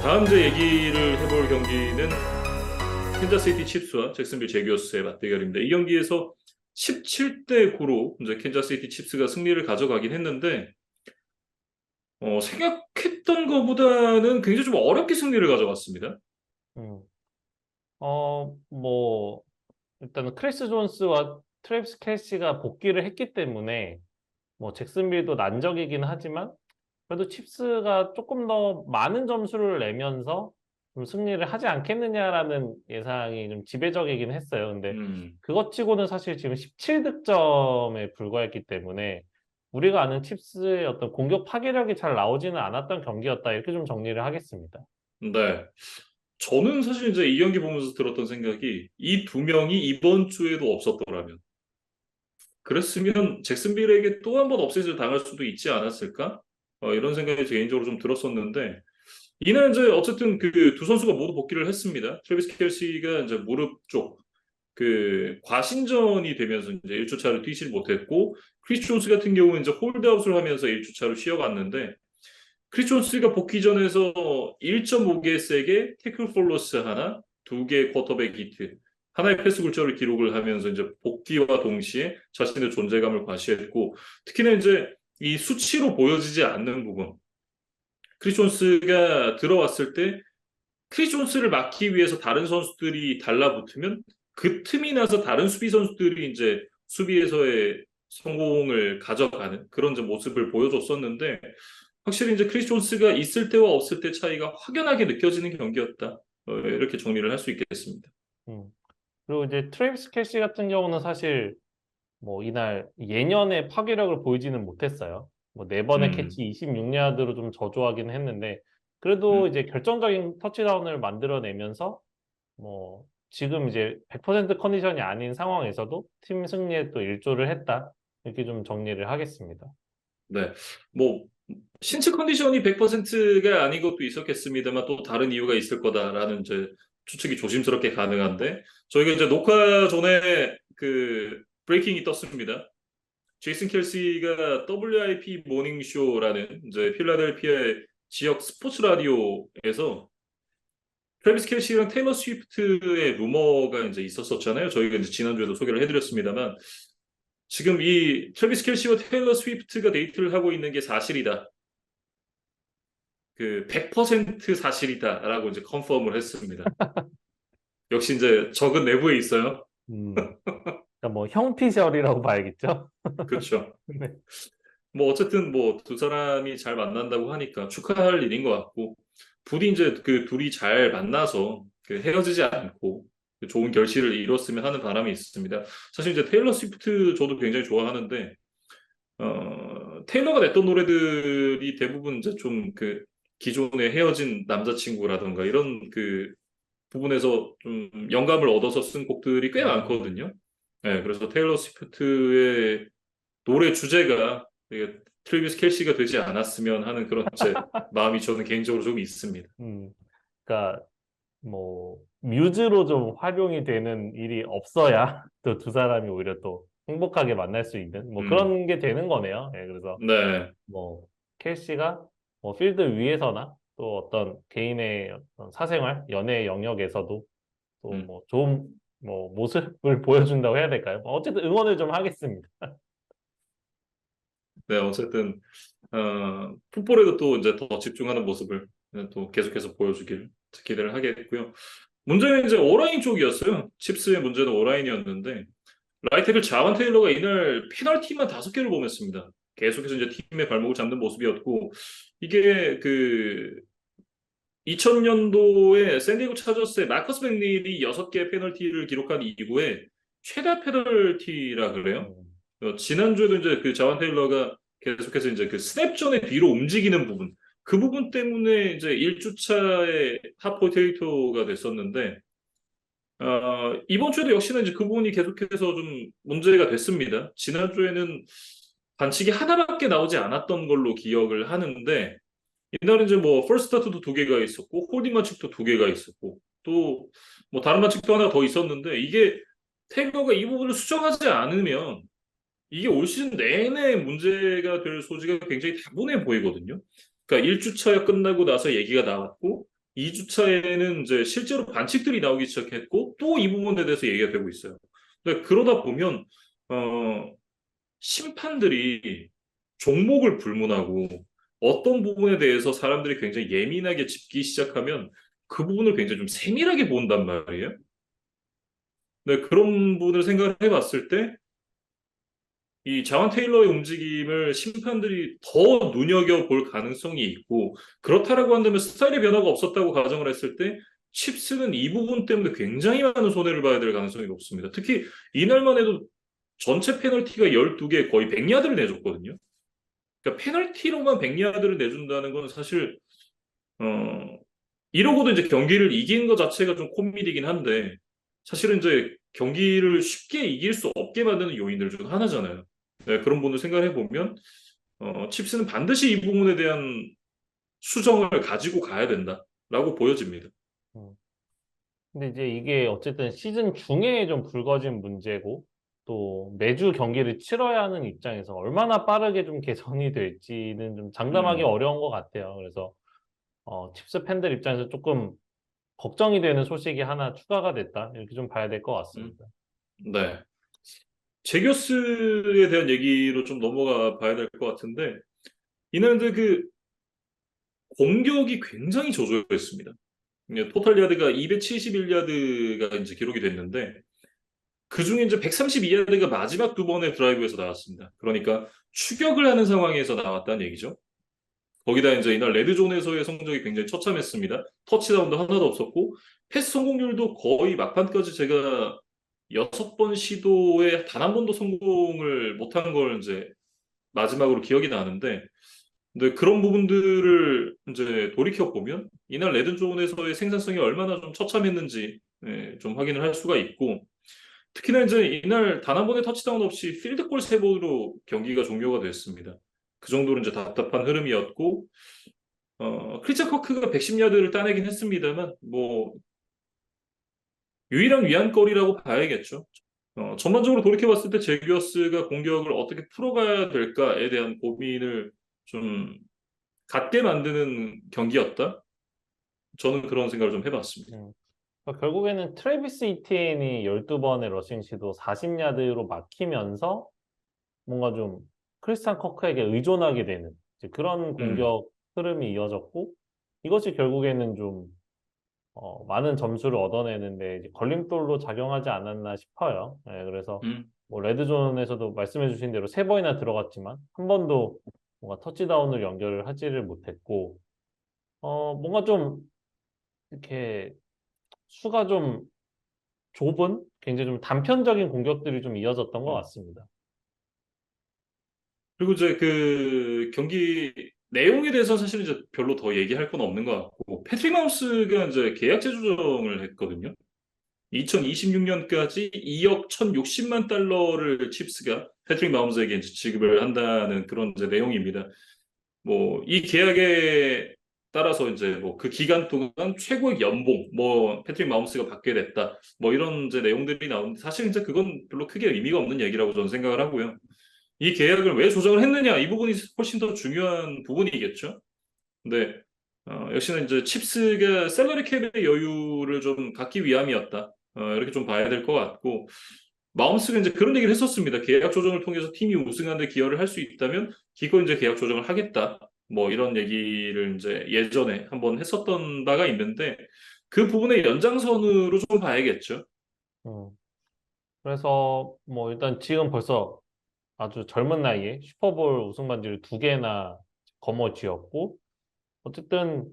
다음 이제 얘기를 해볼 경기는 캔자스시티 칩스와 잭슨빌 제규어스의 맞대결입니다. 이 경기에서 17대 9로 이제 캔자스시티 칩스가 승리를 가져가긴 했는데 생각했던 것보다는 굉장히 좀 어렵게 승리를 가져갔습니다. 음. 뭐, 일단은 크리스 존스와 트래비스 켈시가 복귀를 했기 때문에, 뭐, 잭슨빌도 난적이긴 하지만, 그래도 칩스가 조금 더 많은 점수를 내면서 좀 승리를 하지 않겠느냐라는 예상이 좀 지배적이긴 했어요. 근데 음, 그것 치고는 사실 지금 17득점에 불과했기 때문에, 우리가 아는 칩스의 어떤 공격 파괴력이 잘 나오지는 않았던 경기였다. 이렇게 좀 정리를 하겠습니다. 네. 저는 사실 이제 이 경기 보면서 들었던 생각이 이 두 명이 이번 주에도 없었더라면 그랬으면 잭슨빌에게 또 한 번 업셋을 당할 수도 있지 않았을까? 이런 생각이 개인적으로 좀 들었었는데 이날 이제 어쨌든 그 두 선수가 모두 복귀를 했습니다. 트래비스 켈시가 이제 무릎 쪽 그 과신전이 되면서 이제 1주차를 뛰질 못했고 크리스 존스 같은 경우는 이제 홀드아웃을 하면서 1주차로 쉬어갔는데 크리스 존스가 복귀 전에서 1.5개 세게 태클 폴로스 하나, 2개 쿼터백 히트, 하나의 패스 굴절을 기록을 하면서 이제 복귀와 동시에 자신의 존재감을 과시했고 특히나 이제 이 수치로 보여지지 않는 부분 크리스 존스가 들어왔을 때 크리스 존스를 막기 위해서 다른 선수들이 달라붙으면 그 틈이 나서 다른 수비 선수들이 이제 수비에서의 성공을 가져가는 그런 이제 모습을 보여줬었는데 확실히 이제 크리스 존스가 있을 때와 없을 때 차이가 확연하게 느껴지는 경기였다. 이렇게 정리를 할 수 있겠습니다. 음. 그리고 이제 트래비스 켈시 같은 경우는 사실 뭐 이날 예년의 파괴력을 보이지는 못했어요. 뭐 네 번의 음, 캐치 26야드로 좀 저조하긴 했는데 음, 그래도 이제 결정적인 터치다운을 만들어내면서 뭐 지금 이제 100% 컨디션이 아닌 상황에서도 팀 승리에 또 일조를 했다. 이렇게 좀 정리를 하겠습니다. 네. 뭐 신체 컨디션이 100%가 아닌 것도 있었겠습니다만 또 다른 이유가 있을 거다라는 이제 추측이 조심스럽게 가능한데 저희가 이제 녹화 전에 그 브레이킹이 떴습니다. 제이슨 켈시가 WIP 모닝쇼라는 이제 필라델피아의 지역 스포츠 라디오에서 트래비스 켈시랑 테일러 스위프트의 루머가 이제 있었었잖아요. 저희가 이제 지난주에도 소개를 해드렸습니다만 지금 이 트래비스 켈시와 테일러 스위프트가 데이트를 하고 있는 게 사실이다. 그 100% 사실이다라고 이제 컨펌을 했습니다. 역시 이제 적은 내부에 있어요. 그러니까 뭐 형피셜이라고 봐야겠죠? 그렇죠. 네. 뭐 어쨌든 뭐 두 사람이 잘 만난다고 하니까 축하할 일인 것 같고 부디 이제 그 둘이 잘 만나서 그 헤어지지 않고 그 좋은 결실을 이뤘으면 하는 바람이 있습니다. 사실 이제 테일러 스위프트 저도 굉장히 좋아하는데 테일러가 냈던 노래들이 대부분 이제 좀 그 기존에 헤어진 남자친구라던가 이런 그 부분에서 좀 영감을 얻어서 쓴 곡들이 꽤 음, 많거든요. 네, 그래서 테일러 스위프트의 노래 주제가 되게 트래비스 켈시가 되지 않았으면 하는 그런 제 마음이 저는 개인적으로 좀 있습니다. 음. 그러니까 뭐 뮤즈로 좀 활용이 되는 일이 없어야 또 두 사람이 오히려 또 행복하게 만날 수 있는 뭐 음, 그런 게 되는 거네요. 예, 그래서 네, 뭐 켈시가 뭐 필드 위에서나 또 어떤 개인의 어떤 사생활, 연애 영역에서도 또 음, 뭐 좋은 뭐 모습을 보여준다고 해야 될까요? 뭐 어쨌든 응원을 좀 하겠습니다. 네, 어쨌든 풋볼에도 또 이제 더 집중하는 모습을 또 계속해서 보여주길 기대를 하겠고요. 문제는 이제 오라인 쪽이었어요. 칩스의 문제는 오라인이었는데 라이트를 자완 테일러가 이날 페널티만 5개를 범했습니다. 계속해서 이제 팀의 발목을 잡는 모습이었고 이게 그 2000년도에 샌디에고 차저스의 마커스 맥닐이 6개의 페널티를 기록한 이후에 최다 페널티라 그래요. 음, 지난주에도 이제 그 자완 테일러가 계속해서 이제 그 스냅 전에 뒤로 움직이는 부분, 그 부분 때문에 이제 1주차의 핫 포테이토가 됐었는데, 이번 주에도 역시나 이제 그 부분이 계속해서 좀 문제가 됐습니다. 지난주에는 반칙이 하나밖에 나오지 않았던 걸로 기억을 하는데, 이날은 이제 뭐 펄스트 스타트도 2개가 있었고 홀딩 반칙도 2개가 있었고 또 뭐 다른 반칙도 하나 더 있었는데 이게 테일러가 이 부분을 수정하지 않으면 이게 올 시즌 내내 문제가 될 소지가 굉장히 다분해 보이거든요. 그러니까 1주차가 끝나고 나서 얘기가 나왔고 2주차에는 이제 실제로 반칙들이 나오기 시작했고 또 이 부분에 대해서 얘기가 되고 있어요. 근데 그러다 보면 심판들이 종목을 불문하고 어떤 부분에 대해서 사람들이 굉장히 예민하게 짚기 시작하면 그 부분을 굉장히 좀 세밀하게 본단 말이에요. 네, 그런 부분을 생각을 해봤을 때 이 자완 테일러의 움직임을 심판들이 더 눈여겨볼 가능성이 있고 그렇다라고 한다면 스타일의 변화가 없었다고 가정을 했을 때 칩스는 이 부분 때문에 굉장히 많은 손해를 봐야 될 가능성이 높습니다. 특히 이날만 해도 전체 페널티가 12개 거의 100야드를 내줬거든요. 그러니까 페널티로만 100야드를 내준다는 건 사실 어, 이러고도 이제 경기를 이긴 것 자체가 좀 코미디긴 한데 사실은 이제 경기를 쉽게 이길 수 없게 만드는 요인들 중 하나잖아요. 네, 그런 부분을 생각해 보면 칩스는 반드시 이 부분에 대한 수정을 가지고 가야 된다라고 보여집니다. 음. 근데 이제 이게 어쨌든 시즌 중에 좀 불거진 문제고 또 매주 경기를 치러야 하는 입장에서 얼마나 빠르게 좀 개선이 될지는 좀 장담하기 음, 어려운 것 같아요. 그래서 칩스 팬들 입장에서 조금 걱정이 되는 소식이 하나 추가가 됐다. 이렇게 좀 봐야 될 것 음, 같습니다. 네. 제교스에 대한 얘기로 좀 넘어가 봐야 될 것 같은데 이날들 그 공격이 굉장히 저조했습니다. 토탈 야드가 271야드가 이제 기록이 됐는데 그 중에 이제 132야드가 마지막 두 번의 드라이브에서 나왔습니다. 그러니까 추격을 하는 상황에서 나왔다는 얘기죠. 거기다 이제 이날 레드존에서의 성적이 굉장히 처참했습니다. 터치다운도 하나도 없었고 패스 성공률도 거의 막판까지 제가 6번 시도에 단 한 번도 성공을 못한 걸 이제 마지막으로 기억이 나는데 근데 그런 부분들을 이제 돌이켜 보면 이날 레드존에서의 생산성이 얼마나 좀 처참했는지 좀 확인을 할 수가 있고 특히나 이제 이날 단 한 번의 터치다운 없이 필드골 세 번으로 경기가 종료가 됐습니다. 그 정도로 이제 답답한 흐름이었고 크리스찬 커크가 110야드를 따내긴 했습니다만 뭐 유일한 위안거리라고 봐야겠죠. 전반적으로 돌이켜봤을 때 제규어스가 공격을 어떻게 풀어가야 될까에 대한 고민을 좀 갖게 만드는 경기였다. 저는 그런 생각을 좀 해봤습니다. 그러니까 결국에는 트래비스 이티엔이 12번의 러싱 시도 40야드로 막히면서 뭔가 좀 크리스찬 커크에게 의존하게 되는 이제 그런 음, 공격 흐름이 이어졌고 이것이 결국에는 좀 많은 점수를 얻어내는데 이제 걸림돌로 작용하지 않았나 싶어요. 예, 그래서 음. 뭐 레드존에서도 말씀해 주신 대로 세 번이나 들어갔지만 한 번도 뭔가 터치다운을 연결을 하지를 못했고 뭔가 좀 이렇게 수가 좀 좁은 굉장히 좀 단편적인 공격들이 좀 이어졌던 것 음. 같습니다. 그리고 이제 그 경기 내용에 대해서 사실은 이제 별로 더 얘기할 건 없는 것 같고 패트릭 마우스가 이제 계약 재조정을 했거든요. 2026년까지 2억 1,060만 달러를 칩스가 패트릭 마홈스에게 이제 지급을 한다는 그런 이제 내용입니다. 뭐 이 계약에 따라서 이제 뭐 그 기간 동안 최고의 연봉 뭐 패트릭 마홈스가 받게 됐다. 뭐 이런 이제 내용들이 나오는데 사실 이제 그건 별로 크게 의미가 없는 얘기라고 저는 생각을 하고요. 이 계약을 왜 조정을 했느냐 이 부분이 훨씬 더 중요한 부분이겠죠. 근데 역시나 이제 칩스가 셀러리 캡의 여유를 좀 갖기 위함이었다. 이렇게 좀 봐야 될 것 같고 마움스가 이제 그런 얘기를 했었습니다. 계약 조정을 통해서 팀이 우승하는 데 기여를 할 수 있다면 기꺼이 이제 계약 조정을 하겠다. 뭐 이런 얘기를 이제 예전에 한번 했었던 바가 있는데 그 부분의 연장선으로 좀 봐야겠죠. 음, 그래서 뭐 일단 지금 벌써 아주 젊은 나이에 슈퍼볼 우승 반지를 두 개나 거머쥐었고 어쨌든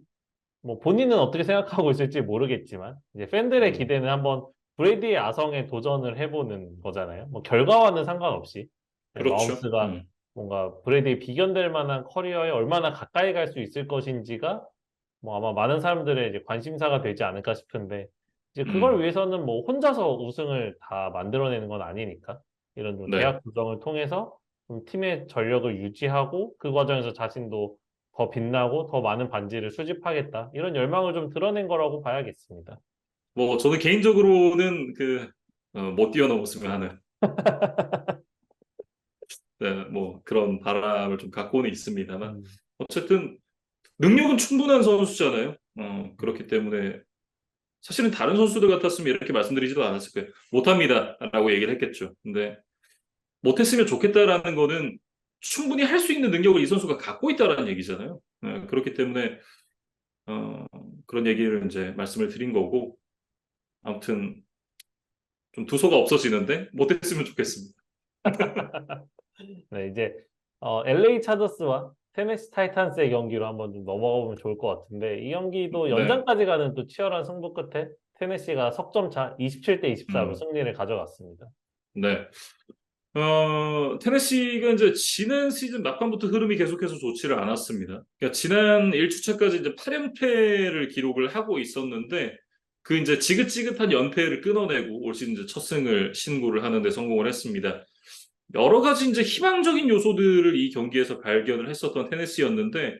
뭐 본인은 어떻게 생각하고 있을지 모르겠지만 이제 팬들의 음, 기대는 한번 브레이디의 아성에 도전을 해보는 거잖아요. 뭐 결과와는 상관없이 네, 그렇죠. 마홈스가 뭔가 브레이디에 비견될 만한 커리어에 얼마나 가까이 갈 수 있을 것인지가 뭐 아마 많은 사람들의 이제 관심사가 되지 않을까 싶은데 이제 그걸 음, 위해서는 뭐 혼자서 우승을 다 만들어내는 건 아니니까 이런 좀 네. 계약 조정을 통해서 좀 팀의 전력을 유지하고 그 과정에서 자신도 더 빛나고 더 많은 반지를 수집하겠다 이런 열망을 좀 드러낸 거라고 봐야겠습니다. 뭐 저는 개인적으로는 못 뛰어넘었으면 하는 네, 뭐 그런 바람을 좀 갖고는 있습니다만 음, 어쨌든 능력은 충분한 선수잖아요. 그렇기 때문에 사실은 다른 선수들 같았으면 이렇게 말씀드리지도 않았을 거예요. 못합니다라고 얘기를 했겠죠. 근데 못했으면 좋겠다라는 거는 충분히 할 수 있는 능력을 이 선수가 갖고 있다라는 얘기잖아요. 그렇기 때문에 어, 그런 얘기를 이제 말씀을 드린 거고 아무튼 좀 두서가 없어지는데 못했으면 좋겠습니다. 네, 이제 LA 차저스와 테네시 타이탄스의 경기로 한번 좀 넘어가 보면 좋을 것 같은데 이 경기도 네, 연장까지 가는 또 치열한 승부 끝에 테네시가 석점 차 27대 24로 음, 승리를 가져갔습니다. 네. 테네시가 이제 지난 시즌 막판부터 흐름이 계속해서 좋지를 않았습니다. 그러니까 지난 1주차까지 이제 8연패를 기록을 하고 있었는데 그 이제 지긋지긋한 연패를 끊어내고 올 시즌 이제 첫 승을 신고를 하는데 성공을 했습니다. 여러 가지 이제 희망적인 요소들을 이 경기에서 발견을 했었던 테네시였는데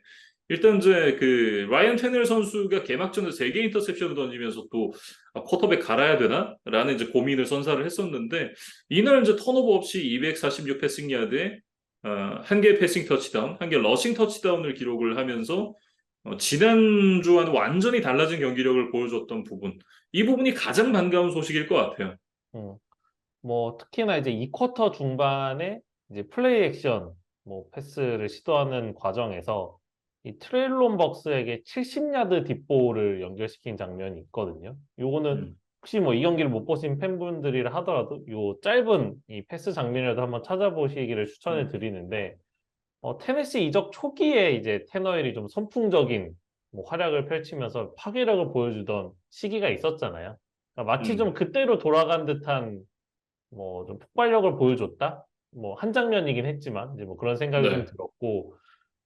일단 이제 그 라이언 테넬 선수가 개막전에 3개 인터셉션을 던지면서 또 쿼터백 갈아야 되나? 라는 이제 고민을 선사를 했었는데 이날 이제 턴오버 없이 246 패싱 야드에 1개 패싱 터치다운, 1개 러싱 터치다운을 기록을 하면서 지난주와는 완전히 달라진 경기력을 보여줬던 부분. 이 부분이 가장 반가운 소식일 것 같아요. 음, 뭐 특히나 이제 2쿼터 중반에 이제 플레이 액션 뭐 패스를 시도하는 과정에서 이 트레일론 벅스에게 70야드 뒷볼을 연결시킨 장면이 있거든요. 요거는 음, 혹시 뭐 이 경기를 못 보신 팬분들이라 하더라도 요 짧은 이 패스 장면이라도 한번 찾아보시기를 추천을 음, 드리는데 테네시 이적 초기에 이제 테너힐이 좀 선풍적인 뭐 활약을 펼치면서 파괴력을 보여주던 시기가 있었잖아요. 그러니까 마치 좀 음, 그때로 돌아간 듯한 뭐 좀 폭발력을 보여줬다? 뭐 한 장면이긴 했지만 이제 뭐 그런 생각이 좀 네. 들었고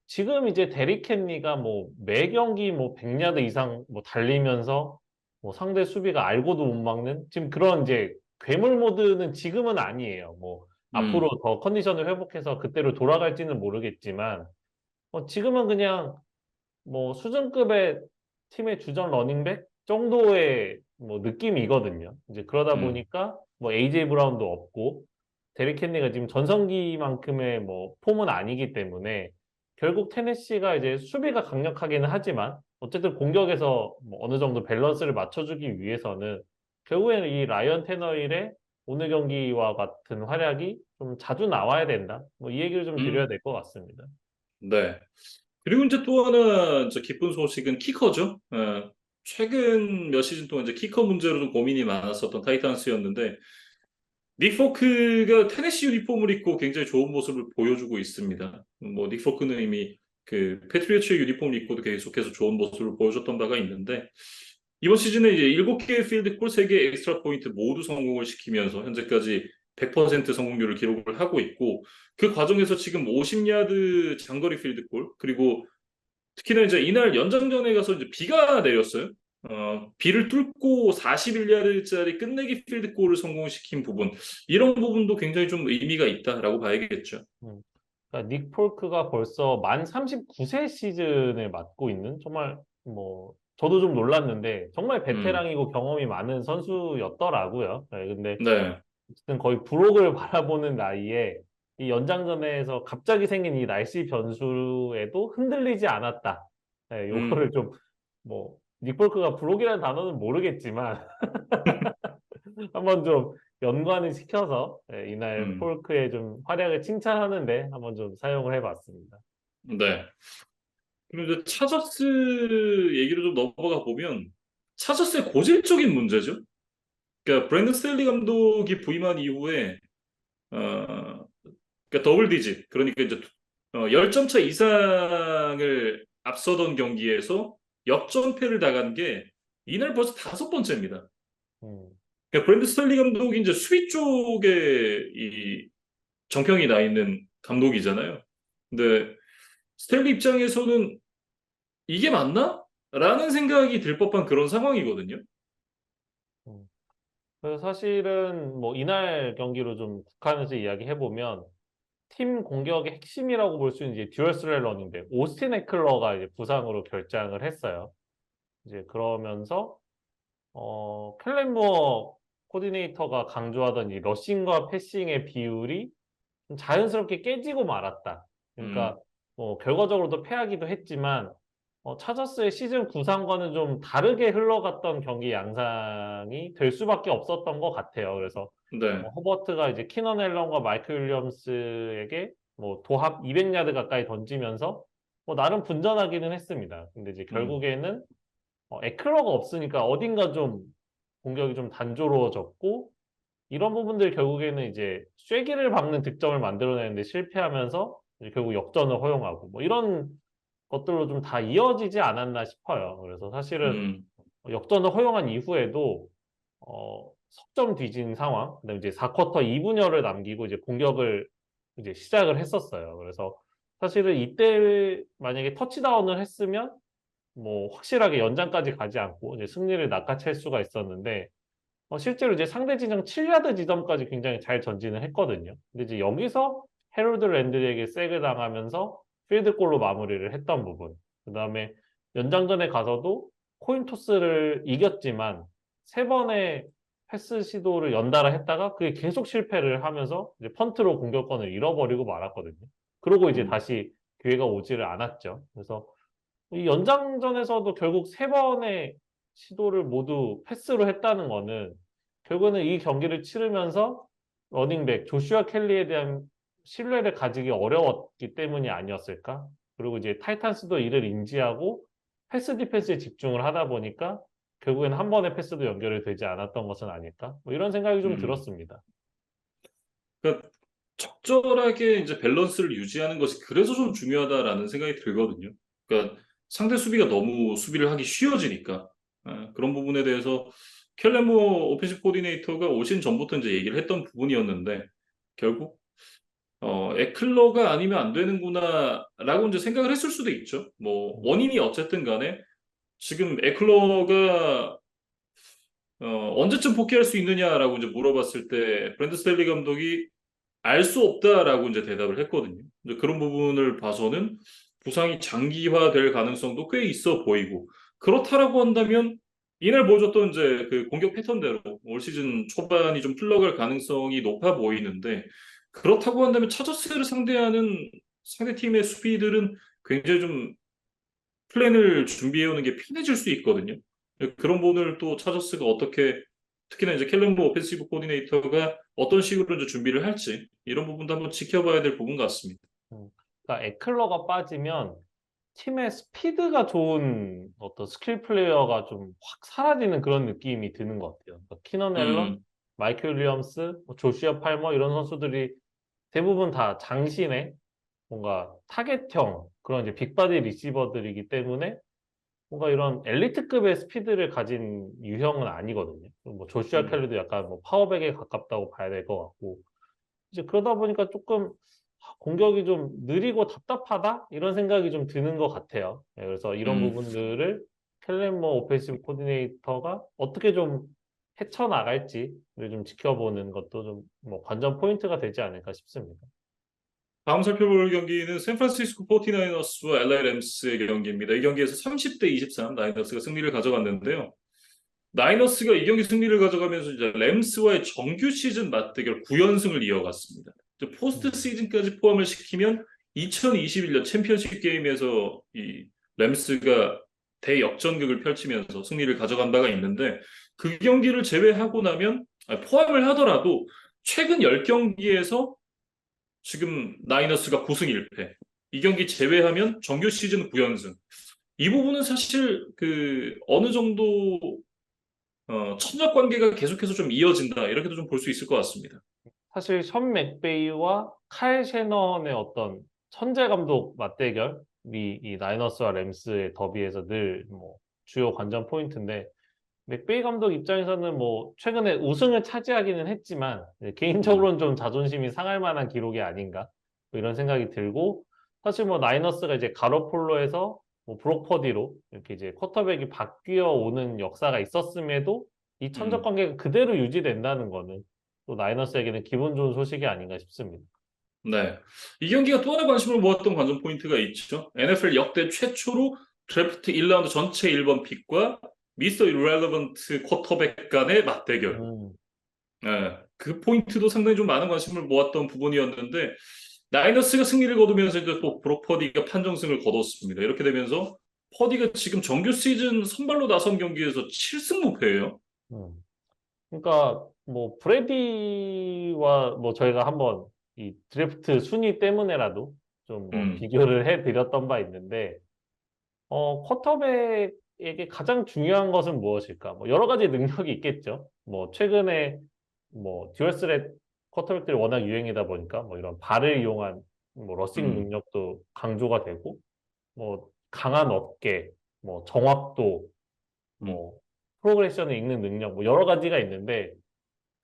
지금 이제 데릭 헨리가 뭐 매 경기 뭐 100야드 이상 뭐 달리면서 뭐 상대 수비가 알고도 못 막는 지금 그런 이제 괴물 모드는 지금은 아니에요. 뭐 앞으로 음, 더 컨디션을 회복해서 그때로 돌아갈지는 모르겠지만 지금은 그냥 뭐 수준급의 팀의 주전 러닝백 정도의 뭐 느낌이거든요. 이제 그러다 음, 보니까 뭐 AJ 브라운도 없고 데릭 헨리가 지금 전성기만큼의 뭐 폼은 아니기 때문에 결국 테네시가 이제 수비가 강력하기는 하지만 어쨌든 공격에서 뭐 어느 정도 밸런스를 맞춰주기 위해서는 결국에는 이 라이언 테너힐의 오늘 경기와 같은 활약이 좀 자주 나와야 된다. 뭐 이 얘기를 좀 드려야 음, 될 것 같습니다. 네. 그리고 이제 또 하나 이제 기쁜 소식은 키커죠. 최근 몇 시즌 동안 이제 키커 문제로 좀 고민이 많았었던 타이탄스였는데 닉 포크가 테네시 유니폼을 입고 굉장히 좋은 모습을 보여주고 있습니다. 뭐 닉 포크는 이미 그 패트리어츠의 유니폼을 입고도 계속해서 좋은 모습을 보여줬던 바가 있는데 이번 시즌에 이제 7개의 필드골, 3개의 엑스트라 포인트 모두 성공을 시키면서 현재까지 100% 성공률을 기록을 하고 있고 그 과정에서 지금 50야드 장거리 필드골 그리고 특히나 이제 이날 연장전에 가서 이제 비가 내렸어요. 비를 뚫고 41야드짜리 끝내기 필드골을 성공시킨 부분, 이런 부분도 굉장히 좀 의미가 있다라고 봐야겠죠. 음. 그러니까 닉 폴크가 벌써 만 39세 시즌을 맡고 있는 정말 뭐 저도 좀 놀랐는데 정말 음, 베테랑이고 경험이 많은 선수였더라고요. 네, 근데 네, 어쨌든 거의 부록을 바라보는 나이에 이 연장전에서 갑자기 생긴 이 날씨 변수에도 흔들리지 않았다. 네, 음, 요거를 좀 뭐 닉 폴크가 부록이라는 단어는 모르겠지만 한번 좀 연관을 시켜서 이날 음, 폴크의 좀 활약을 칭찬하는데 한번 좀 사용을 해봤습니다. 네. 그리고 이제 차저스 얘기로 좀 넘어가 보면 차저스의 고질적인 문제죠. 그러니까 브랜든 스텔리 감독이 부임한 이후에 어, 그러니까 더블 디짓 그러니까 이제 10점 차 이상을 앞서던 경기에서 역전패를 당한 게 이날 벌써 5번째입니다. 음, 그러니까 브랜드 스털리 감독이 이제 수비 쪽에 이 정평이 나 있는 감독이잖아요. 근데 스텔리 입장에서는 이게 맞나? 라는 생각이 들 법한 그런 상황이거든요. 음. 그래서 사실은 뭐 이날 경기로 좀 국한해서 이야기해보면 팀 공격의 핵심이라고 볼 수 있는 이제 듀얼 스레 러닝백 오스틴 에클러가 이제 부상으로 결장을 했어요. 이제 그러면서 켈렌 무어 코디네이터가 강조하던 이 러싱과 패싱의 비율이 좀 자연스럽게 깨지고 말았다. 음, 그러니까 뭐 결과적으로도 패하기도 했지만 차저스의 시즌 구상과는 좀 다르게 흘러갔던 경기 양상이 될 수밖에 없었던 것 같아요. 그래서 네. 허버트가 이제 키넌 앨런과 마이크 윌리엄스에게 뭐 도합 200야드 가까이 던지면서 뭐 나름 분전하기는 했습니다. 근데 이제 음, 결국에는 에클러가 없으니까 어딘가 좀 공격이 좀 단조로워졌고 이런 부분들 결국에는 이제 쐐기를 박는 득점을 만들어내는데 실패하면서 이제 결국 역전을 허용하고 뭐 이런 것들로 좀 다 이어지지 않았나 싶어요. 그래서 사실은 음, 역전을 허용한 이후에도 석점 뒤진 상황, 그다음에 이제 4쿼터 2분여를 남기고 이제 공격을 이제 시작을 했었어요. 그래서 사실은 이때 만약에 터치다운을 했으면 뭐 확실하게 연장까지 가지 않고 이제 승리를 낚아챌 수가 있었는데 실제로 이제 상대 지점 7야드 지점까지 굉장히 잘 전진을 했거든요. 근데 이제 여기서 해롤드 랜드리에게 세게 당하면서 필드골로 마무리를 했던 부분. 그다음에 연장전에 가서도 코인 토스를 이겼지만 세 번의 패스 시도를 연달아 했다가 그게 계속 실패를 하면서 이제 펀트로 공격권을 잃어버리고 말았거든요. 그러고 이제 음, 다시 기회가 오지를 않았죠. 그래서 이 연장전에서도 결국 세 번의 시도를 모두 패스로 했다는 거는 결국에는 이 경기를 치르면서 러닝백 조슈아 켈리에 대한 신뢰를 가지기 어려웠기 때문이 아니었을까? 그리고 이제 타이탄스도 이를 인지하고 패스 디펜스에 집중을 하다 보니까 결국에는 한 번의 패스도 연결이 되지 않았던 것은 아닐까? 뭐 이런 생각이 좀 음. 들었습니다. 그러니까 적절하게 이제 밸런스를 유지하는 것이 그래서 좀 중요하다라는 생각이 들거든요. 그러니까 상대 수비가 너무 수비를 하기 쉬워지니까 그런 부분에 대해서 켈레모 오펜시브 코디네이터가 오신 전부터 이제 얘기를 했던 부분이었는데 결국 에클러가 아니면 안 되는구나라고 이제 생각을 했을 수도 있죠. 뭐 음, 원인이 어쨌든 간에 지금 에클러가 언제쯤 복귀할 수 있느냐라고 이제 물어봤을 때 브랜드 스텔리 감독이 알 수 없다라고 이제 대답을 했거든요. 이제 그런 부분을 봐서는 부상이 장기화될 가능성도 꽤 있어 보이고 그렇다라고 한다면 이날 보여줬던 이제 그 공격 패턴대로 올 시즌 초반이 좀 흘러갈 가능성이 높아 보이는데 그렇다고 한다면 차저스를 상대하는 상대 팀의 수비들은 굉장히 좀 플랜을 준비해 오는 게 편해질 수 있거든요. 그런 부분을 또 차저스가 어떻게 특히나 이제 켈렌보 오펜시브 코디네이터가 어떤 식으로 이제 준비를 할지 이런 부분도 한번 지켜봐야 될 부분 같습니다. 그러니까 에클러가 빠지면 팀의 스피드가 좋은 어떤 스킬 플레이어가 좀 확 사라지는 그런 느낌이 드는 것 같아요. 그러니까 키넌 앨런, 음, 마이클 윌리엄스, 뭐 조시아 팔머 이런 선수들이 대부분 다 장신의 뭔가 타겟형 그런 이제 빅바디 리시버들이기 때문에 뭔가 이런 엘리트급의 스피드를 가진 유형은 아니거든요. 뭐 조슈아 음, 켈리도 약간 뭐 파워백에 가깝다고 봐야 될 것 같고 이제 그러다 보니까 조금 공격이 좀 느리고 답답하다? 이런 생각이 좀 드는 것 같아요. 예, 그래서 이런 음. 부분들을 켈렌머 오펜시브 코디네이터가 어떻게 좀 헤쳐나갈지를 좀 지켜보는 것도 좀 뭐 관전 포인트가 되지 않을까 싶습니다. 다음 살펴볼 경기는 샌프란시스코 49어스와 LA 램스의 경기입니다. 이 경기에서 30대 23 나이너스가 승리를 가져갔는데요. 나이너스가 이 경기 승리를 가져가면서 이제 램스와의 정규 시즌 맞대결 9연승을 이어갔습니다. 이제 포스트 음. 시즌까지 포함을 시키면 2021년 챔피언십 게임에서 이 램스가 대역전극을 펼치면서 승리를 가져간 바가 있는데 그 경기를 제외하고 나면 포함을 하더라도 최근 10경기에서 지금 나이너스가 9승 1패. 이 경기 제외하면 정규 시즌 9연승. 이 부분은 사실 그 어느 정도 천적 관계가 계속해서 좀 이어진다. 이렇게도 좀 볼 수 있을 것 같습니다. 사실 션 맥베이와 칼 셰넌의 어떤 천재 감독 맞대결이 이 나이너스와 램스의 더비에서 늘 뭐 주요 관전 포인트인데 맥베이 감독 입장에서는 뭐 최근에 우승을 차지하기는 했지만 음, 개인적으로는 좀 자존심이 상할 만한 기록이 아닌가 뭐 이런 생각이 들고 사실 뭐 나이너스가 이제 가로폴로에서 뭐 브록 퍼디로 이렇게 이제 쿼터백이 바뀌어 오는 역사가 있었음에도 이 천적 음. 관계가 그대로 유지된다는 거는 또 나이너스에게는 기분 좋은 소식이 아닌가 싶습니다. 네. 이 경기가 또 하나 관심을 모았던 관전 포인트가 있죠. NFL 역대 최초로 드래프트 1라운드 전체 1번 픽과 미스터 이렐러번트 쿼터백 간의 맞대결. 음, 네. 그 포인트도 상당히 좀 많은 관심을 모았던 부분이었는데 나이너스가 승리를 거두면서 이제 또 브록 퍼디가 판정승을 거뒀습니다. 이렇게 되면서 퍼디가 지금 정규 시즌 선발로 나선 경기에서 7승 무패예요. 음. 그러니까 뭐 브레디와 뭐 저희가 한번 이 드래프트 순위 때문에라도 좀 뭐 음, 비교를 해드렸던 바 있는데 쿼터백에게 가장 중요한 것은 무엇일까? 뭐 여러 가지 능력이 있겠죠. 뭐 최근에 뭐 듀얼 스렛 쿼터백들이 워낙 유행이다 보니까 뭐 이런 발을 이용한 뭐 러싱 음, 능력도 강조가 되고 뭐 강한 어깨, 뭐 정확도, 음. 뭐 프로그레션을 읽는 능력, 뭐 여러 가지가 있는데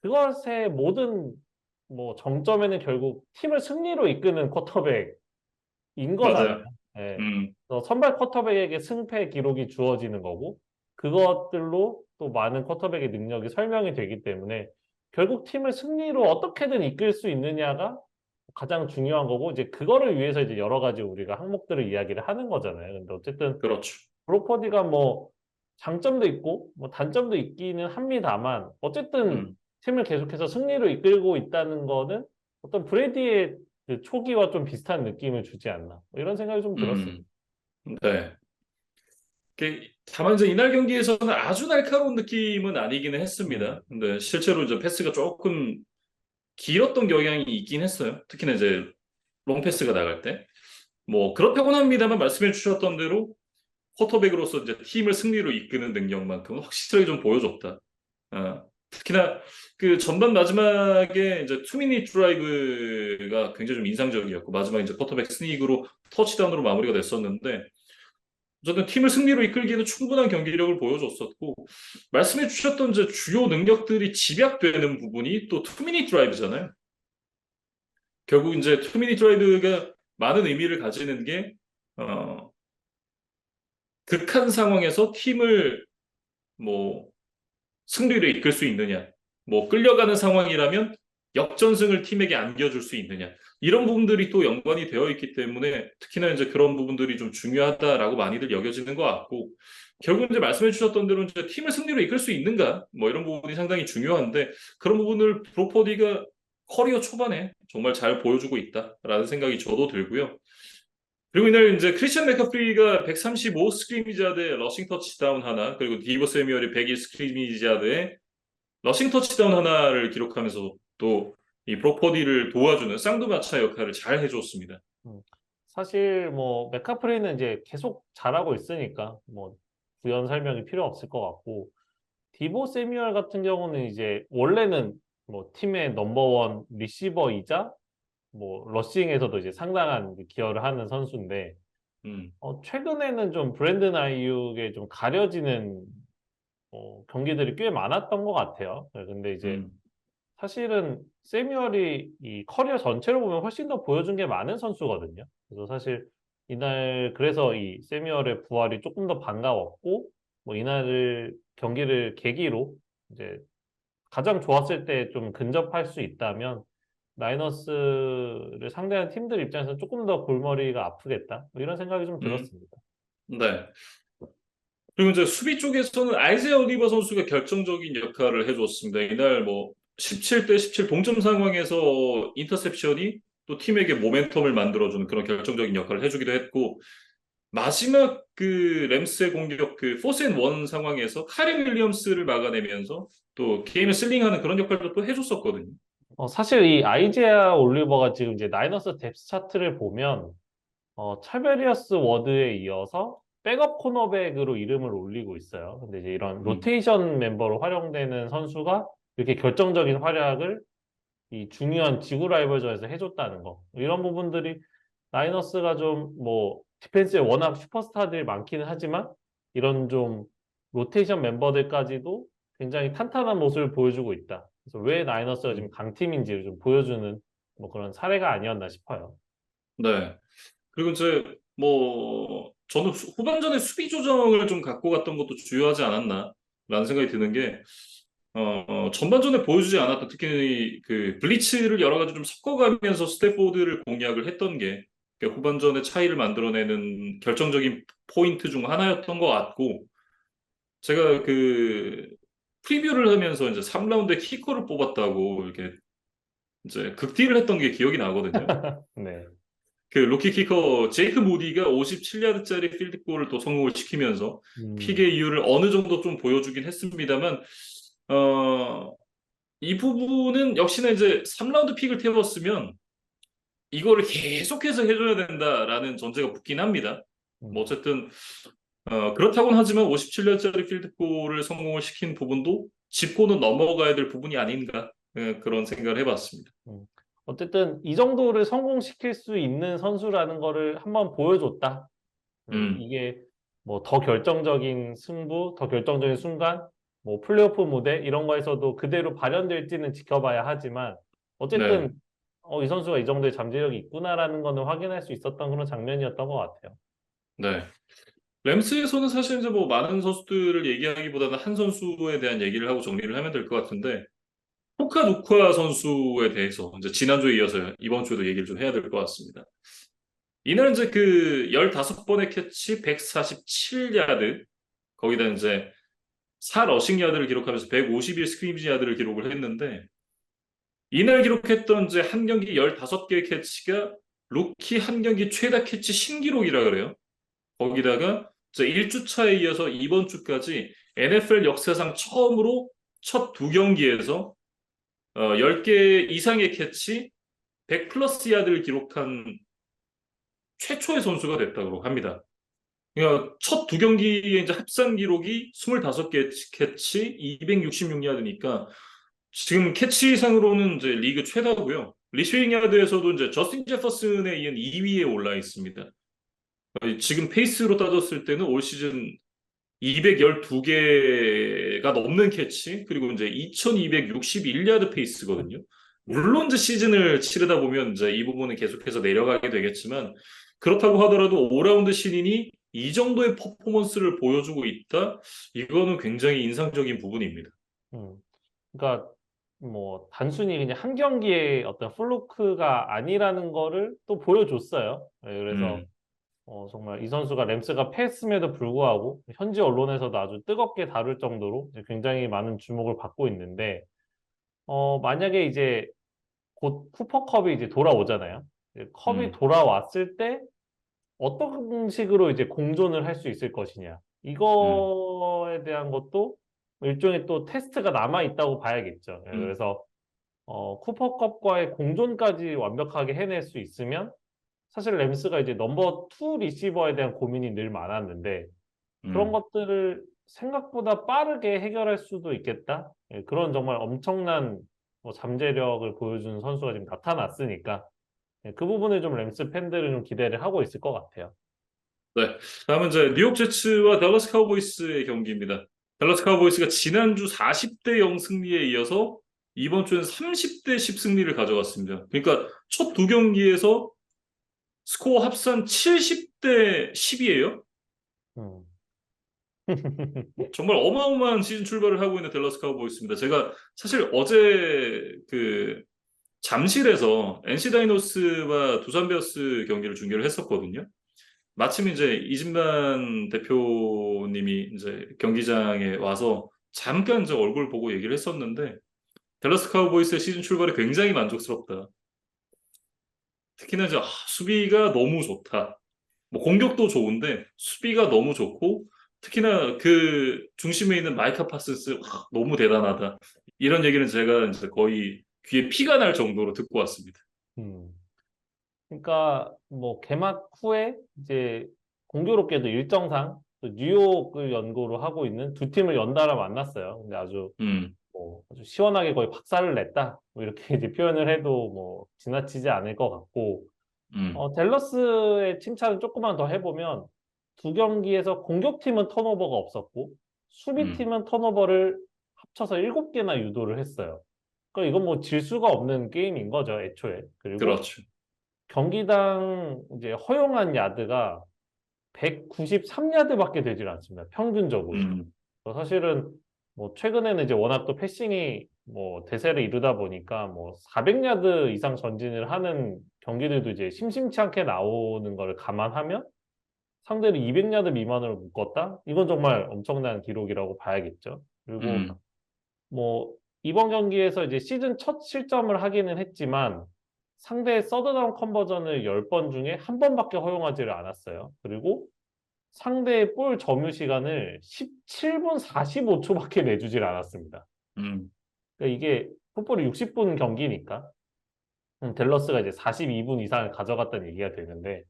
그것의 모든 뭐 정점에는 결국 팀을 승리로 이끄는 쿼터백인 거잖아요. 맞아요. 예. 음, 그래서 선발 쿼터백에게 승패 기록이 주어지는 거고 그것들로 또 많은 쿼터백의 능력이 설명이 되기 때문에 결국 팀을 승리로 어떻게든 이끌 수 있느냐가 가장 중요한 거고 이제 그거를 위해서 이제 여러 가지 우리가 항목들을 이야기를 하는 거잖아요. 근데 어쨌든 그렇죠. 브로퍼디가 뭐 장점도 있고 뭐 단점도 있기는 합니다만 어쨌든 음, 팀을 계속해서 승리로 이끌고 있다는 거는 어떤 브레디의 그 초기와 좀 비슷한 느낌을 주지 않나 뭐 이런 생각이 좀 들었습니다. 음, 네. 다만 이제 이날 경기에서는 아주 날카로운 느낌은 아니기는 음, 했습니다. 근데 실제로 이제 패스가 조금 길었던 경향이 있긴 했어요. 특히나 이제 롱패스가 나갈 때. 뭐 그렇다고는 합니다만 말씀해 주셨던 대로 쿼터백으로서 이제 팀을 승리로 이끄는 능력만큼은 확실하게 좀 보여줬다. 특히나 그 전반 마지막에 이제 투미닛 드라이브가 굉장히 좀 인상적이었고 마지막 이제 쿼터백 스닉으로 터치다운으로 마무리가 됐었는데 어쨌든 팀을 승리로 이끌기에는 충분한 경기력을 보여줬었고 말씀해 주셨던 이제 주요 능력들이 집약되는 부분이 또 투미닛 드라이브잖아요. 결국 이제 투미닛 드라이브가 많은 의미를 가지는 게 어, 극한 상황에서 팀을 뭐 승리로 이끌 수 있느냐, 뭐 끌려가는 상황이라면 역전승을 팀에게 안겨줄 수 있느냐, 이런 부분들이 또 연관이 되어 있기 때문에 특히나 이제 그런 부분들이 좀 중요하다라고 많이들 여겨지는 것 같고, 결국 이제 말씀해 주셨던 대로 이제 팀을 승리로 이끌 수 있는가, 뭐 이런 부분이 상당히 중요한데, 그런 부분을 브로퍼디가 커리어 초반에 정말 잘 보여주고 있다라는 생각이 저도 들고요. 그리고 이날 이제 크리스천 맥커프리가 135 스크리미지 야드에 러싱 터치다운 하나, 그리고 디보 세미얼이 101 스크리미지 야드에 러싱 터치다운 하나를 기록하면서 또 이 브로퍼디를 도와주는 쌍두마차 역할을 잘 해줬습니다. 음. 사실 뭐 맥카프리는 이제 계속 잘하고 있으니까 뭐 부연 설명이 필요 없을 것 같고 디보 세뮤얼 같은 경우는 이제 원래는 뭐 팀의 넘버원 리시버이자 뭐 러싱에서도 이제 상당한 기여를 하는 선수인데 음, 최근에는 좀 브랜든 아이육에 좀 가려지는 경기들이 꽤 많았던 것 같아요. 네, 근데 이제 음, 사실은 세뮤얼이 이 커리어 전체로 보면 훨씬 더 보여준 게 많은 선수거든요. 그래서 사실 이날 그래서 이 세뮤얼의 부활이 조금 더 반가웠고 뭐 이날을 경기를 계기로 이제 가장 좋았을 때 좀 근접할 수 있다면 나이너스를 상대하는 팀들 입장에서는 조금 더 골머리가 아프겠다. 뭐 이런 생각이 좀 음, 들었습니다. 네. 그리고 이제 수비 쪽에서는 아이제아 올리버 선수가 결정적인 역할을 해줬습니다. 이날 뭐 17대 17 동점 상황에서 인터셉션이 또 팀에게 모멘텀을 만들어주는 그런 결정적인 역할을 해주기도 했고, 마지막 그 램스의 공격 그 포스앤원 상황에서 카린 윌리엄스를 막아내면서 또 게임을 슬링하는 그런 역할도 또 해줬었거든요. 사실 이 아이제아 올리버가 지금 이제 나이너스 뎁스 차트를 보면 차베리어스 워드에 이어서 백업 코너백으로 이름을 올리고 있어요. 근데 이제 이런 음, 로테이션 멤버로 활용되는 선수가 이렇게 결정적인 활약을 이 중요한 지구 라이벌전에서 해줬다는 거. 이런 부분들이 나이너스가 좀 뭐 디펜스에 워낙 슈퍼스타들이 많기는 하지만 이런 좀 로테이션 멤버들까지도 굉장히 탄탄한 모습을 보여주고 있다. 그래서 왜 나이너스가 지금 음, 강팀인지를 좀 보여주는 뭐 그런 사례가 아니었나 싶어요. 네. 그리고 이제 뭐 저는 후반전에 수비 조정을 좀 갖고 갔던 것도 주요하지 않았나라는 생각이 드는 게 전반전에 보여주지 않았던 특히 그 블리츠를 여러 가지 좀 섞어가면서 스태포드를 공략을 했던 게 후반전에 차이를 만들어내는 결정적인 포인트 중 하나였던 것 같고 제가 그 프리뷰를 하면서 이제 3라운드에 키커를 뽑았다고 이렇게 이제 극딜을 했던 게 기억이 나거든요. 네. 그 루키 키커 제이크 무디가 57야드짜리 필드골을 또 성공을 시키면서 음, 픽의 이유를 어느 정도 좀 보여주긴 했습니다만 어, 이 부분은 역시나 이제 3라운드 픽을 태웠으면 이거를 계속해서 해줘야 된다라는 전제가 붙긴 합니다. 뭐 음, 어쨌든 그렇다고는 하지만 57년짜리 필드골을 성공을 시킨 부분도 짚고는 넘어가야 될 부분이 아닌가 그런 생각을 해봤습니다. 음. 어쨌든 이 정도를 성공시킬 수 있는 선수라는 거를 한번 보여줬다. 음, 이게 뭐 더 결정적인 승부, 더 결정적인 순간, 뭐 플레이오프 무대 이런 거에서도 그대로 발현될지는 지켜봐야 하지만 네, 어쨌든 이 선수가 이 정도의 잠재력이 있구나라는 거는 확인할 수 있었던 그런 장면이었던 것 같아요. 네. 램스에서는 사실 이제 뭐 많은 선수들을 얘기하기보다는 한 선수에 대한 얘기를 하고 정리를 하면 될 것 같은데 호카 누쿠아 선수에 대해서 이제 지난주에 이어서 이번 주에도 얘기를 좀 해야 될 것 같습니다. 이날 이제 그 15번의 캐치 147야드 거기다 이제 4러싱 야드를 기록하면서 151 스크리미지 야드를 기록을 했는데 이날 기록했던 이제 한 경기 15개의 캐치가 루키 한 경기 최다 캐치 신기록이라 그래요. 거기다가 이제 1주차에 이어서 이번 주까지 NFL 역사상 처음으로 첫 두 경기에서 10개 이상의 캐치 100 플러스 야드를 기록한 최초의 선수가 됐다고 합니다. 그러니까 첫 두 경기의 이제 합산 기록이 25개 캐치 266야드니까 지금 캐치상으로는 이제 리그 최다고요. 리시빙 야드에서도 이제 저스틴 제퍼슨에 이은 2위에 올라 있습니다. 지금 페이스로 따졌을 때는 올 시즌 212개가 넘는 캐치, 그리고 이제 2261야드 페이스거든요. 물론 이제 시즌을 치르다 보면 이제 이 부분은 계속해서 내려가게 되겠지만, 그렇다고 하더라도 5라운드 신인이 이 정도의 퍼포먼스를 보여주고 있다? 이거는 굉장히 인상적인 부분입니다. 음. 그러니까 뭐 단순히 그냥 한 경기의 어떤 플루크가 아니라는 거를 또 보여줬어요. 네, 그래서 음, 정말 이 선수가 램스가 패했음에도 불구하고 현지 언론에서도 아주 뜨겁게 다룰 정도로 이제 굉장히 많은 주목을 받고 있는데 만약에 이제 곧 쿠퍼컵이 이제 돌아오잖아요. 이제 컵이 음, 돌아왔을 때 어떤 식으로 이제 공존을 할 수 있을 것이냐. 음, 이거에 대한 것도 일종의 또 테스트가 남아 있다고 봐야겠죠. 예, 음, 그래서 쿠퍼컵과의 공존까지 완벽하게 해낼 수 있으면 사실 램스가 이제 넘버 투 리시버에 대한 고민이 늘 많았는데 그런 음. 것들을 생각보다 빠르게 해결할 수도 있겠다. 예, 그런 정말 엄청난 뭐 잠재력을 보여준 선수가 지금 나타났으니까 예, 그 부분을 좀 램스 팬들은 좀 기대를 하고 있을 것 같아요. 네. 다음은 이제 뉴욕 제츠와 댈러스 카우보이스의 경기입니다. 댈러스 카우보이스가 지난주 40대 0 승리에 이어서 이번 주엔 30대 10 승리를 가져갔습니다. 그러니까 첫 두 경기에서 스코어 합산 70대 10이에요. 음. 정말 어마어마한 시즌 출발을 하고 있는 댈러스 카우보이스입니다. 제가 사실 어제 그 잠실에서 NC 다이노스와 두산 베어스 경기를 중계를 했었거든요. 마침 이제 이진만 대표님이 이제 경기장에 와서 잠깐 이제 얼굴 보고 얘기를 했었는데 댈러스 카우보이스의 시즌 출발이 굉장히 만족스럽다. 특히나 이제 수비가 너무 좋다. 뭐 공격도 좋은데 수비가 너무 좋고 특히나 그 중심에 있는 마이카 파슨스 너무 대단하다. 이런 얘기는 제가 이제 거의 귀에 피가 날 정도로 듣고 왔습니다. 음. 그러니까 뭐 개막 후에 이제 공교롭게도 일정상 또 뉴욕을 연고로 하고 있는 두 팀을 연달아 만났어요. 근데 아주 음, 뭐 아주 시원하게 거의 박살을 냈다. 뭐 이렇게 이제 표현을 해도 뭐 지나치지 않을 것 같고 음, 댈러스의 칭찬을 조금만 더 해보면 두 경기에서 공격팀은 턴오버가 없었고 음. 수비팀은 턴오버를 합쳐서 7개나 유도를 했어요. 그러니까 이건 뭐 질 수가 없는 게임인 거죠, 애초에. 그리고 그렇죠. 경기당 이제 허용한 야드가 193야드밖에 되질 않습니다. 평균적으로. 음, 사실은 뭐 최근에는 이제 워낙 또 패싱이 뭐 대세를 이루다 보니까 뭐 400야드 이상 전진을 하는 경기들도 이제 심심치 않게 나오는 걸 감안하면 상대를 200야드 미만으로 묶었다? 이건 정말 엄청난 기록이라고 봐야겠죠. 그리고 음, 뭐 이번 경기에서 이제 시즌 첫 실점을 하기는 했지만 상대의 서드다운 컨버전을 10번 중에 한 번밖에 허용하지를 않았어요. 그리고 상대의 볼 점유 시간을 17분 45초밖에 내주질 않았습니다. 음, 그러니까 이게 풋볼이 60분 경기니까 댈러스가 이제 42분 이상을 가져갔다는 얘기가 되는데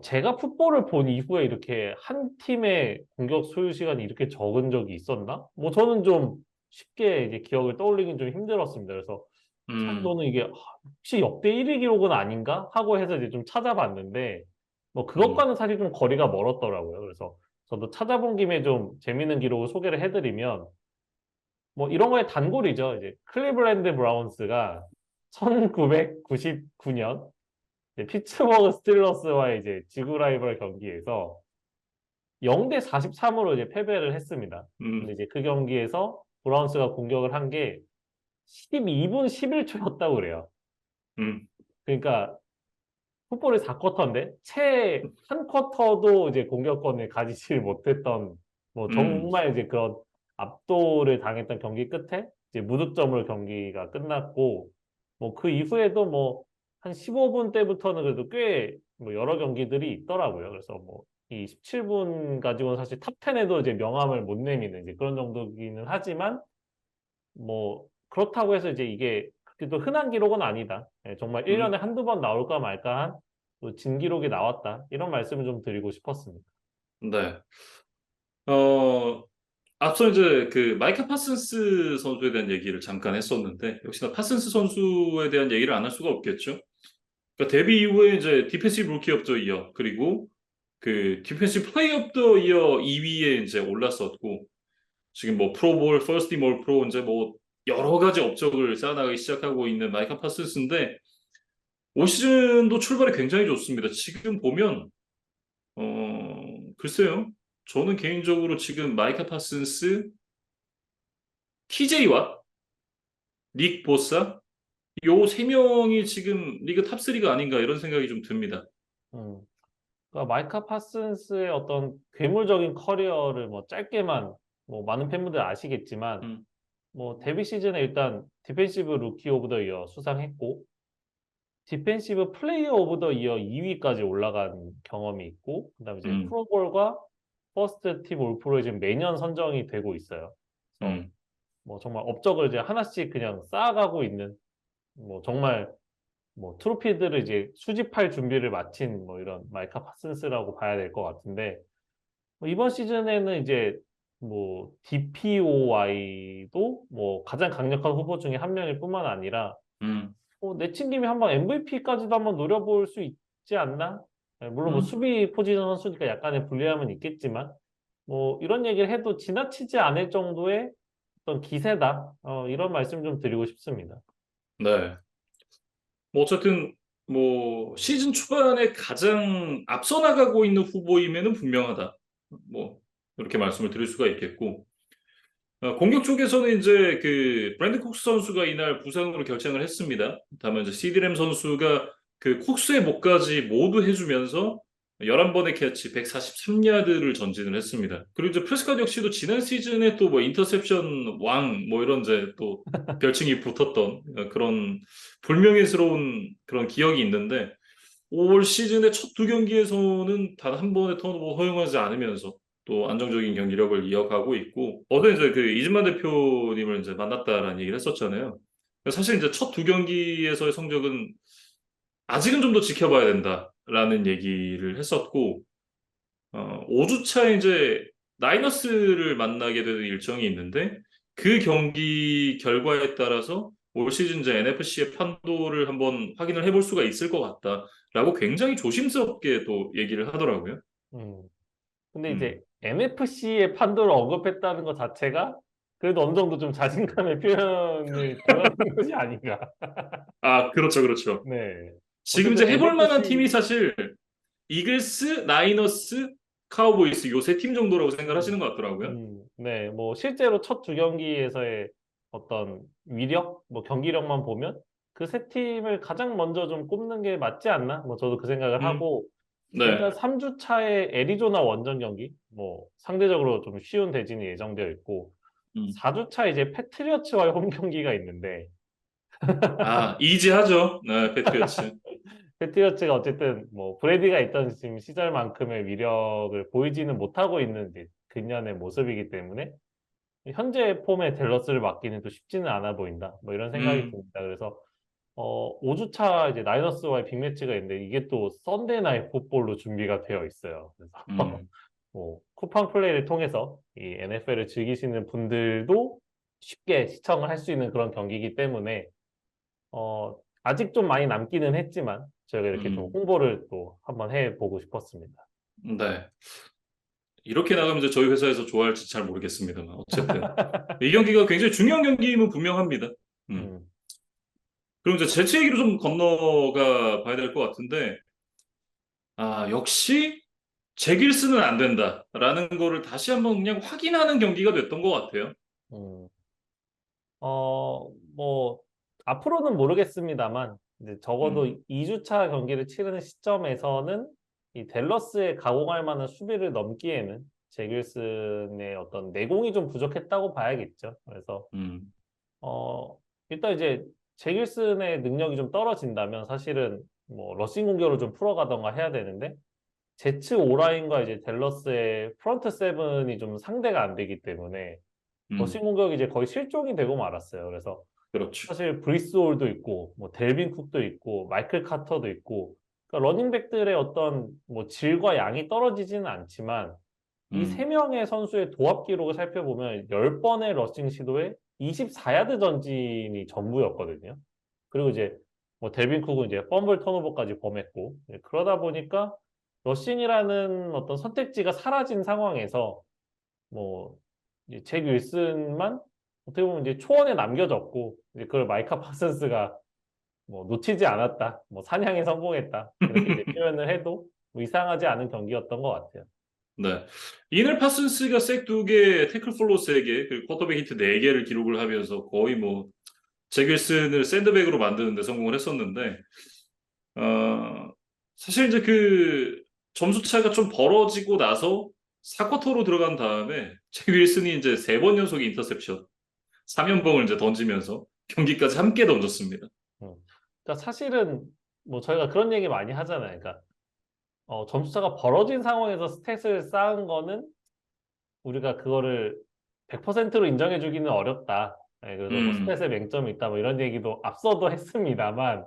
제가 풋볼을 본 이후에 이렇게 한 팀의 공격 소요 시간이 이렇게 적은 적이 있었나? 뭐 저는 좀 쉽게 이제 기억을 떠올리긴 좀 힘들었습니다. 그래서 사실 음, 저는 이게 혹시 역대 1위 기록은 아닌가 하고 해서 이제 좀 찾아봤는데 뭐 음, 그것과는 사실 좀 거리가 멀었더라고요. 그래서 저도 찾아본 김에 좀 재밌는 기록을 소개를 해드리면 뭐 이런 거에 단골이죠. 이제 클리블랜드 브라운스가 1999년 피츠버그 스틸러스와의 이제 지구 라이벌 경기에서 0대 43으로 이제 패배를 했습니다. 근데 음, 이제 그 경기에서 브라운스가 공격을 한 게 12분 11초였다고 그래요. 음, 그러니까 풋볼이 4쿼터인데 채 한 쿼터도 이제 공격권을 가지지 못했던 뭐 음, 정말 이제 그런 압도를 당했던 경기 끝에 이제 무득점으로 경기가 끝났고 뭐 그 이후에도 뭐 한 15분 때부터는 그래도 꽤 뭐 여러 경기들이 있더라고요. 그래서 뭐 이 17분 가지고는 사실 탑 10에도 이제 명함을 못 내미는 이제 그런 정도기는 하지만 뭐 그렇다고 해서 이제 이게 그렇게 또 흔한 기록은 아니다. 예, 정말 1년에 음. 한두 번 나올까 말까한 또 진기록이 나왔다. 이런 말씀을 좀 드리고 싶었습니다. 네. 어, 앞서 이제 그 마이카 파슨스 선수에 대한 얘기를 잠깐 했었는데, 역시나 파슨스 선수에 대한 얘기를 안 할 수가 없겠죠. 그러니까 데뷔 이후에 이제 디펜시브 루키 오브 더 이어, 그리고 그 디펜시브 플레이 오브 더 이어 2위에 이제 올랐었고, 지금 뭐 프로볼, 퍼스트 팀 올 프로 이제 뭐 여러 가지 업적을 쌓아나가기 시작하고 있는 마이카 파슨스인데, 올 시즌도 출발이 굉장히 좋습니다. 지금 보면 글쎄요. 저는 개인적으로 지금 마이카 파슨스, TJ 와 닉 보사 요 세 명이 지금 리그 탑3가 아닌가 이런 생각이 좀 듭니다. 음. 그러니까 마이카 파슨스의 어떤 괴물적인 커리어를 뭐 짧게만 뭐 많은 팬분들 아시겠지만 음, 뭐 데뷔 시즌에 일단 디펜시브 루키 오브 더 이어 수상했고 디펜시브 플레이어 오브 더 이어 2위까지 올라간 경험이 있고 그다음에 이제 음, 프로볼과 퍼스트 팀 올 프로에 지금 매년 선정이 되고 있어요. 그래서 음, 뭐 정말 업적을 이제 하나씩 그냥 쌓아가고 있는 뭐 정말 뭐 트로피들을 이제 수집할 준비를 마친 뭐 이런 마이카 파슨스라고 봐야 될 것 같은데 뭐 이번 시즌에는 이제 뭐 DPOY도 뭐 가장 강력한 후보 중에 한 명일 뿐만 아니라 음, 내친 김에 한번 MVP까지도 한번 노려볼 수 있지 않나? 물론 뭐 음. 수비 포지션 선수니까 약간의 불리함은 있겠지만 뭐 이런 얘기를 해도 지나치지 않을 정도의 어떤 기세다. 이런 말씀 좀 드리고 싶습니다. 네. 뭐 어쨌든 뭐 시즌 초반에 가장 앞서 나가고 있는 후보임에는 분명하다. 뭐 이렇게 말씀을 드릴 수가 있겠고 공격 쪽에서는 이제 그 브랜드 콕스 선수가 이날 부상으로 결장을 했습니다. 다만 이제 시디램 선수가 그 콕스의 목까지 모두 해주면서 11번의 캐치 143야드를 전진을 했습니다. 그리고 이제 프레스컷 역시도 지난 시즌에 또 뭐 인터셉션 왕 뭐 이런 이제 또 별칭이 붙었던 그런 불명예스러운 그런 기억이 있는데 올 시즌의 첫 두 경기에서는 단 한 번의 턴오버 허용하지 않으면서 또 안정적인 경기력을 이어가고 있고 어제 이제 그 이즈만 대표님을 이제 만났다라는 얘기를 했었잖아요. 사실 이제 첫 두 경기에서의 성적은 아직은 좀 더 지켜봐야 된다라는 얘기를 했었고 5주차 이제 나이너스를 만나게 되는 일정이 있는데 그 경기 결과에 따라서 올 시즌 이제 NFC의 판도를 한번 확인을 해볼 수가 있을 것 같다라고 굉장히 조심스럽게 또 얘기를 하더라고요. 음. 근데 이제 음. NFC의 판도를 언급했다는 것 자체가 그래도 어느 정도 좀 자신감의 표현을 드러낸 것이 아닌가. 아, 그렇죠, 그렇죠. 네. 지금 어쨌든 이제 해볼 만한 NFC 팀이 사실 이글스, 나이너스, 카우보이스 요 세 팀 정도라고 생각하시는 것 같더라고요. 네, 뭐 실제로 첫 두 경기에서의 어떤 위력, 뭐 경기력만 보면 그 세 팀을 가장 먼저 좀 꼽는 게 맞지 않나? 뭐 저도 그 생각을 음, 하고 일단 네. 3주 차에 애리조나 원정 경기, 뭐 상대적으로 좀 쉬운 대진이 예정되어 있고 음, 4주 차 이제 패트리어츠와의 홈 경기가 있는데 아, 이지하죠. 네, 패트리어츠. 패트리어츠가 어쨌든 뭐 브레디가 있던 지금 시절만큼의 위력을 보이지는 못하고 있는 이제 근년의 모습이기 때문에 현재 폼의 댈러스를 막기는 또 쉽지는 않아 보인다. 뭐 이런 생각이 음, 듭니다. 그래서 5주차 이제 나이너스와의 빅매치가 있는데 이게 또 썬데이 나잇 풋볼로 준비가 되어 있어요. 그래서 음, 뭐 쿠팡 플레이를 통해서 이 NFL을 즐기시는 분들도 쉽게 시청을 할 수 있는 그런 경기이기 때문에 아직 좀 많이 남기는 했지만 저희가 이렇게 좀 음, 홍보를 또 한번 해보고 싶었습니다. 네. 이렇게 나가면 이제 저희 회사에서 좋아할지 잘 모르겠습니다만, 어쨌든. 이 경기가 굉장히 중요한 경기임은 분명합니다. 음. 음, 그럼 이제 제치 얘기로 좀 건너가 봐야 될 것 같은데, 아, 역시 제길스는 안 된다라는 거를 다시 한번 그냥 확인하는 경기가 됐던 것 같아요. 음. 뭐, 앞으로는 모르겠습니다만, 이제 적어도 음, 2주차 경기를 치르는 시점에서는 이 댈러스에 가공할 만한 수비를 넘기에는 제길슨의 어떤 내공이 좀 부족했다고 봐야겠죠. 그래서, 음, 어, 일단 이제 제길슨의 능력이 좀 떨어진다면 사실은 뭐 러싱 공격을 좀 풀어가던가 해야 되는데, 제츠 오라인과 이제 댈러스의 프런트 세븐이 좀 상대가 안 되기 때문에 러싱 음, 공격이 이제 거의 실종이 되고 말았어요. 그래서 그렇죠. 사실 브리스 홀도 있고 뭐 델빈 쿡도 있고 마이클 카터도 있고 그러니까 러닝백들의 어떤 뭐 질과 양이 떨어지지는 않지만 이 세 음, 명의 선수의 도합 기록을 살펴보면 10번의 러싱 시도에 24야드 전진이 전부였거든요. 그리고 이제 뭐 델빈 쿡은 이제 펌블 턴오버까지 범했고 그러다 보니까 러싱이라는 어떤 선택지가 사라진 상황에서 뭐 이제 잭 윌슨만 어떻게 보면 이제 초원에 남겨졌고 이제 그걸 마이카 파슨스가 뭐 놓치지 않았다, 뭐 사냥에 성공했다 이렇게 이제 표현을 해도 뭐 이상하지 않은 경기였던 것 같아요. 네. 이늘 파슨스가 색 2개, 태클 플로 3개, 그리고 쿼터백 히트 4개를 기록을 하면서 거의 뭐 제길슨을 샌드백으로 만드는데 성공을 했었는데, 어, 사실 이제 그 점수 차가 좀 벌어지고 나서 4쿼터로 들어간 다음에 잭 윌슨이 이제 3번 연속 인터셉션, 3연봉을 이제 던지면서 경기까지 함께 던졌습니다. 음. 그러니까 사실은 뭐 저희가 그런 얘기 많이 하잖아요. 그러니까 점수차가 벌어진 상황에서 스탯을 쌓은 거는 우리가 그거를 100%로 인정해 주기는 어렵다. 예, 그래서 뭐 음, 스탯에 맹점이 있다 뭐 이런 얘기도 앞서도 했습니다만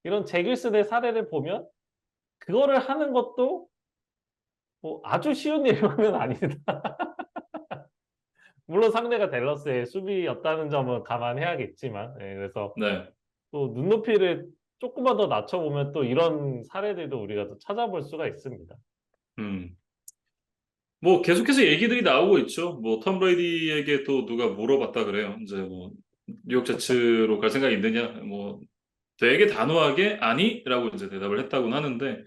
이런 제길슨의 사례를 보면 그거를 하는 것도 뭐 아주 쉬운 일만은 아니다. 물론 상대가 댈러스의 수비였다는 점은 감안해야겠지만, 예, 그래서 네. 또 눈높이를 조금만 더 낮춰보면 또 이런 사례들도 우리가 또 찾아볼 수가 있습니다. 음. 뭐 계속해서 얘기들이 나오고 있죠. 뭐 톰 브레이디에게 또 누가 물어봤다 그래요. 이제 뭐 뉴욕 제츠로 갈 생각이 있느냐? 뭐 되게 단호하게 아니라고 이제 대답을 했다고는 하는데,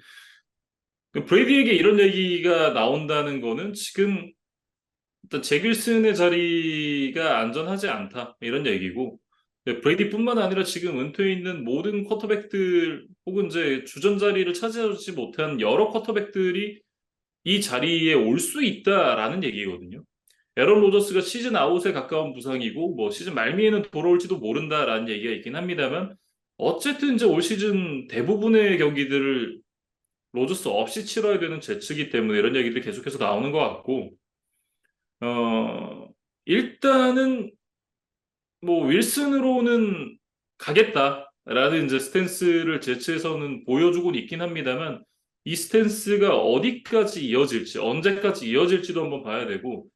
그 브레이디에게 이런 얘기가 나온다는 거는 지금 일단 제길슨의 자리가 안전하지 않다 이런 얘기고, 브레이디뿐만 아니라 지금 은퇴해 있는 모든 쿼터백들 혹은 이제 주전 자리를 차지하지 못한 여러 쿼터백들이 이 자리에 올 수 있다라는 얘기거든요. 에런 로저스가 시즌 아웃에 가까운 부상이고 뭐 시즌 말미에는 돌아올지도 모른다라는 얘기가 있긴 합니다만, 어쨌든 이제 올 시즌 대부분의 경기들을 로저스 없이 치러야 되는 제치기 때문에 이런 얘기들이 계속해서 나오는 것 같고, 어 일단은 뭐 윌슨으로는 가겠다라는 이제 스탠스를 제치에서는 보여주고는 있긴 합니다만, 이 스탠스가 어디까지 이어질지 언제까지 이어질지도 한번 봐야 되고,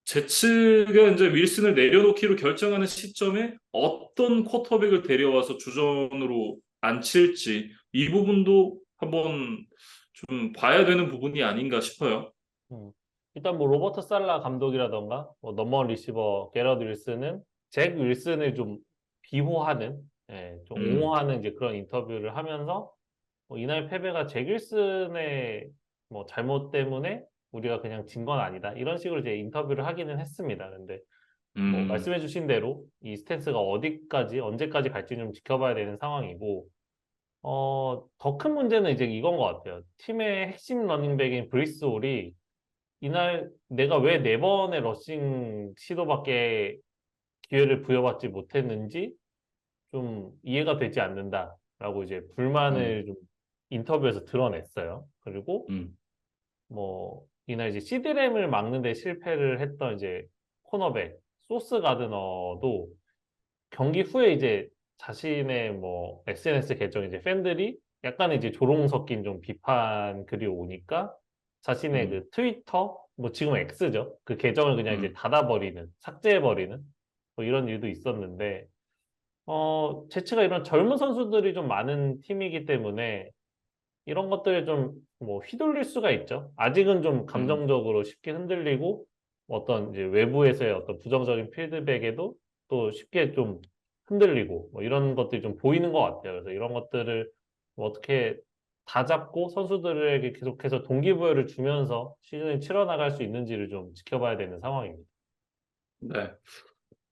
제츠가 이제 윌슨을 내려놓기로 결정하는 시점에 어떤 쿼터백을 데려와서 주전으로 앉힐지 이 부분도 한번 좀 봐야 되는 부분이 아닌가 싶어요. 음. 일단 뭐 로버트 살라 감독이라던가 뭐 넘버원 리시버 게러드 윌슨은 잭 윌슨을 좀 비호하는, 예, 좀 음, 옹호하는 이제 그런 인터뷰를 하면서 이날 패배가 잭 윌슨의 뭐 잘못 때문에 우리가 그냥 진 건 아니다. 이런 식으로 이제 인터뷰를 하기는 했습니다. 근데 뭐 음, 말씀해주신 대로 이 스탠스가 어디까지 언제까지 갈지 좀 지켜봐야 되는 상황이고 더 큰 문제는 이제 이건 것 같아요. 팀의 핵심 러닝백인 브리스 홀이 이날 내가 왜 4번의 러싱 시도밖에 기회를 부여받지 못했는지 좀 이해가 되지 않는다라고 이제 음, 불만을 좀 인터뷰에서 드러냈어요. 그리고 음, 뭐 이날 이제 CD램을 막는 데 실패를 했던 이제 코너백 소스 가드너도 경기 후에 이제 자신의 뭐 SNS 계정 이제 팬들이 약간 이제 조롱 섞인 좀 비판 글이 오니까 자신의 음, 그 트위터 뭐 지금 X죠. 그 계정을 그냥 이제 음, 닫아버리는 삭제해버리는 뭐 이런 일도 있었는데 제츠가 이런 젊은 선수들이 좀 많은 팀이기 때문에 이런 것들을 좀 뭐 휘둘릴 수가 있죠. 아직은 좀 음. 감정적으로 쉽게 흔들리고 어떤 이제 외부에서의 어떤 부정적인 피드백에도 또 쉽게 좀 흔들리고 뭐 이런 것들이 좀 보이는 것 같아요. 그래서 이런 것들을 뭐 어떻게 다잡고 선수들에게 계속해서 동기부여를 주면서 시즌을 치러나갈 수 있는지를 좀 지켜봐야 되는 상황입니다. 네.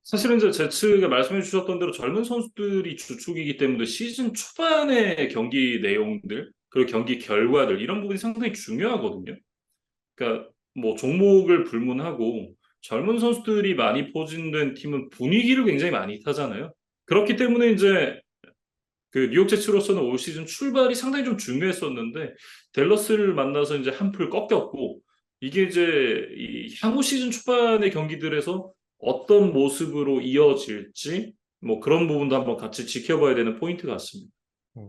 사실은 이제 제츠가 말씀해 주셨던 대로 젊은 선수들이 주축이기 때문에 시즌 초반의 경기 내용들, 그리고 경기 결과들, 이런 부분이 상당히 중요하거든요. 그러니까 뭐 종목을 불문하고 젊은 선수들이 많이 포진된 팀은 분위기를 굉장히 많이 타잖아요. 그렇기 때문에 이제 그 뉴욕 제츠로서는 올 시즌 출발이 상당히 좀 중요했었는데 댈러스를 만나서 이제 한풀 꺾였고 이게 이제 이 향후 시즌 초반의 경기들에서 어떤 모습으로 이어질지 뭐 그런 부분도 한번 같이 지켜봐야 되는 포인트 같습니다.